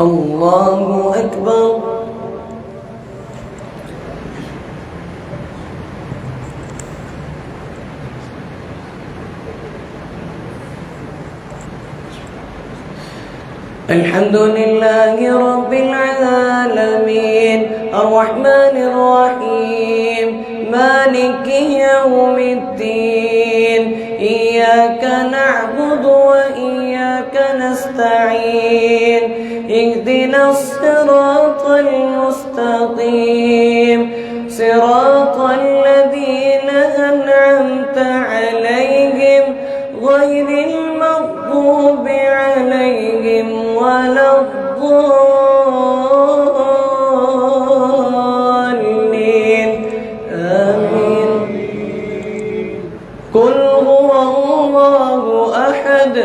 الله أكبر. الحمد لله رب العالمين الرحمن الرحيم مالك يوم الدين إياك نعبد وإياك نستعين اهدنا الصراط المستقيم صراط الذين أنعمت عليهم غير المغضوب عليهم ولا الضالين آمين. قل هو الله أحد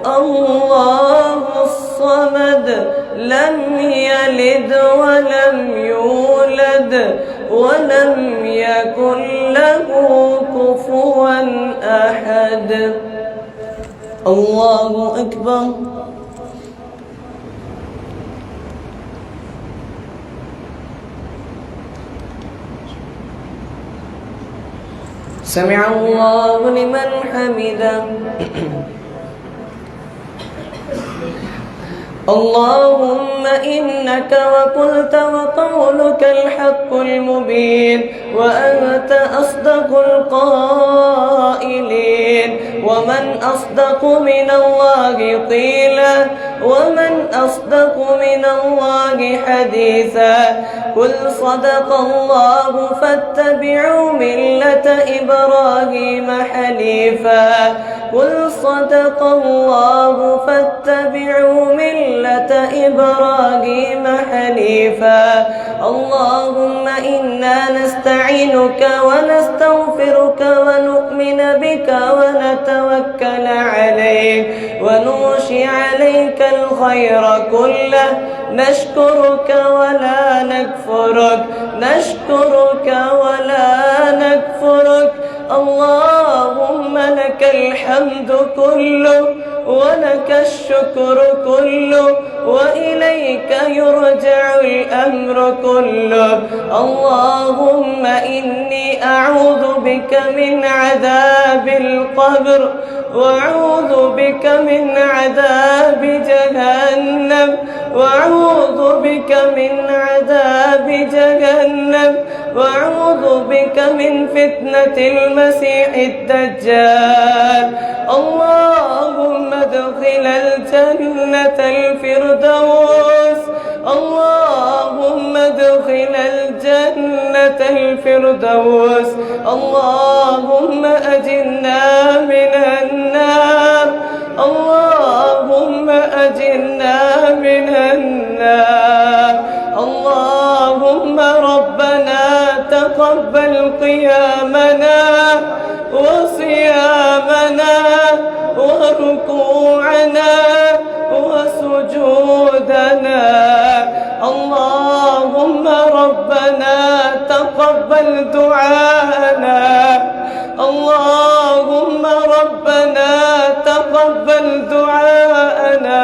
الله الصمد لم يلد ولم يولد ولم يكن له كفوا أحد. الله أكبر. سمع الله لمن حمده. اللهم إنك وقلت وقولك الحق المبين وأنت أصدق القائلين ومن أصدق من الله قيلا ومن أصدق من الله حديثا. قل صدق الله فاتبعوا ملة إبراهيم حنيفا. قل صدق الله فاتبعوا ملة إبراهيم حنيفا. اللهم إنا نستعينك ونستغفرك ونؤمن بك ونتوكل عليك ونوشي عليك الخير كله نشكرك ولا نكفرك نشكرك ولا نكفرك. اللهم لك الحمد كله ولك الشكر كله وإليك يرجع الأمر كله. اللهم إني أعوذ بك من عذاب القبر وأعوذ بك من عذاب جهنم وأعوذ بك من عذاب جهنم وأعوذ بك من فتنة المسيح الدجال. اللهم ادخل الجنة الفردوس. اللهم ادخل الجنة الفردوس. اللهم أجرنا من النار. اللهم أجرنا من النار. اللهم ربنا تقبل قيامنا وصيامنا وركوعنا وسجودنا. اللهم ربنا تقبل دعاءنا. اللهم ربنا تقبل دعاءنا.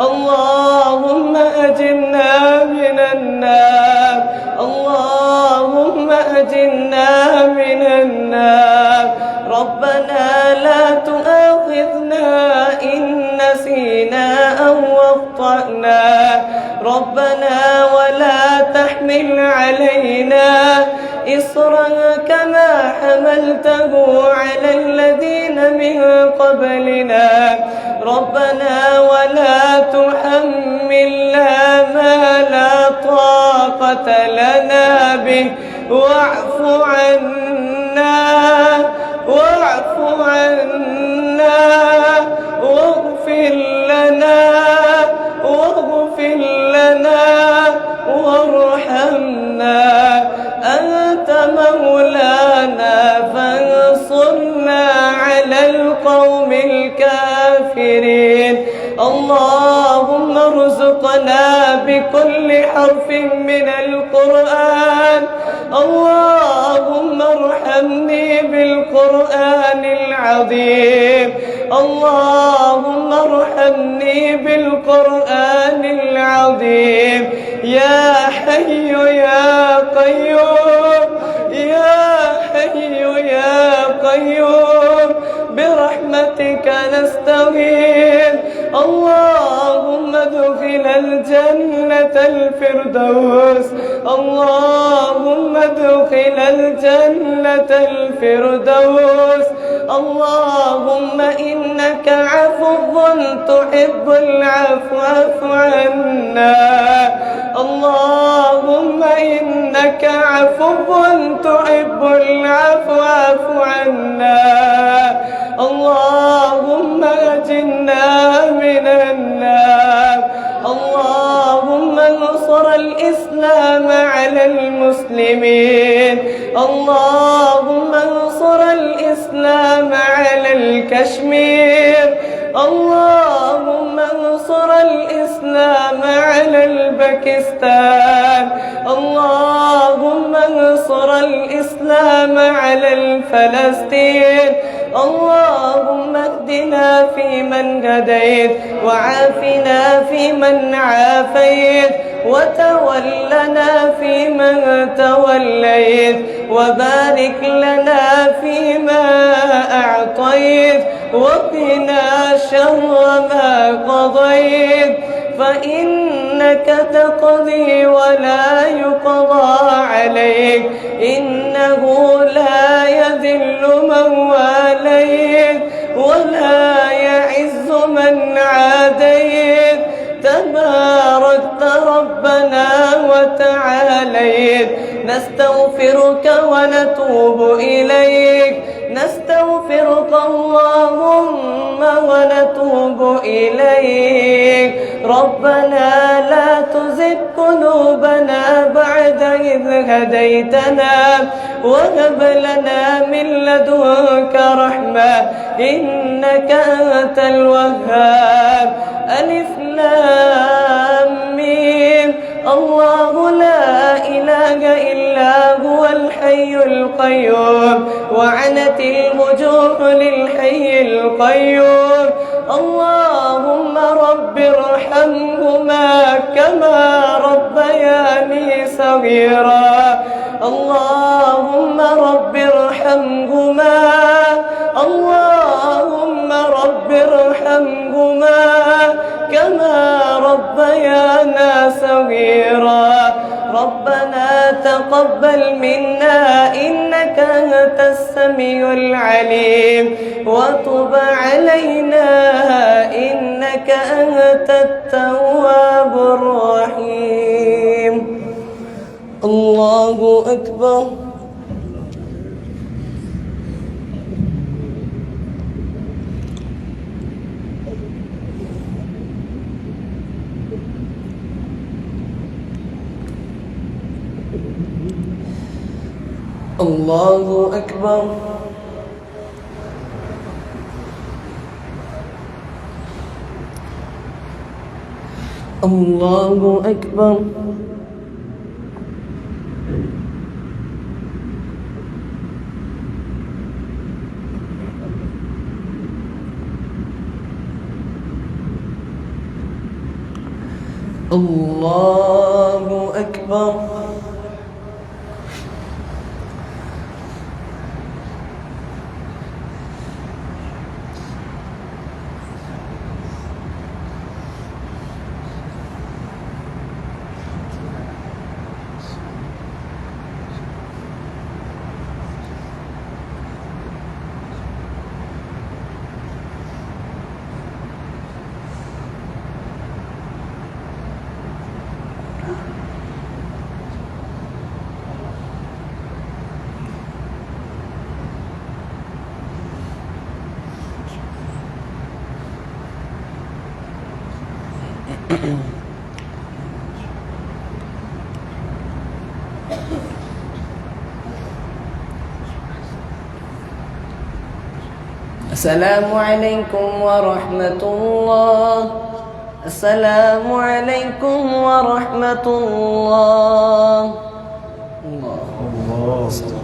اللهم أجرنا من النار. اللهم أجرنا من النار. ربنا لا تؤاخذنا إن نسينا أو أخطأنا. ربنا ولا تحمل علينا إصرا كما حملته على الذين من قبلنا. ربنا ولا تحملنا ما لا طاقة لنا به واعف عنا واعف عنا واغفر لنا واغفر لنا وارحمنا. أنت مولانا فانصرنا على القوم الكافرين. اللهم ارزقنا بكل حرف من القرآن. اللهم ارحمني بالقرآن العظيم. اللهم ارحمني بالقرآن العظيم. قدير يا حي يا قيوم يا حي يا قيوم برحمتك نستغيث اللهم ادخل الجنة الفردوس اللهم ادخل الجنة الفردوس اللهم إنك عفو تحب العفو فاعف عنا اللهم إنك عفو تحب العفو فاعف عنا اللهم أجرنا من النار اللهم انصر الإسلام على المسلمين اللهم انصر الإسلام على الكشمير اللهم انصر الإسلام على الباكستان اللهم انصر الإسلام على الفلسطين اللهم اهدنا فيمن هديت وعافنا فيمن عافيت وتولنا فيمن توليت وبارك لنا فيما أعطيت وقنا شر ما قضيت فإنك تقضي ولا يقضى عليك إنه لا يذل من واليت ولا يعز من عاديت تباركت ربنا وتعاليت نستغفرك ونتوب إليك نستغفرك اللهم ونتوب إليك ربنا لا تزغ قلوبنا بعد إذ هديتنا وهب لنا من لدنك رحمة إنك أنت الوهاب ألف لام ميم الله لا إله إلا هو الحي القيوم وعنت الوجوه للحي القيوم اللهم رب ارحمهما كما ربياني صغيرا اللهم رب ارحمهما اللهم رب ارحمهما كما ربيانا صغيرا ربنا تقبل منا إنك أنت السميع العليم وتب علينا إنك أنت التواب الرحيم الله أكبر الله أكبر الله أكبر الله أكبر السلام عليكم ورحمة الله السلام عليكم ورحمة الله الله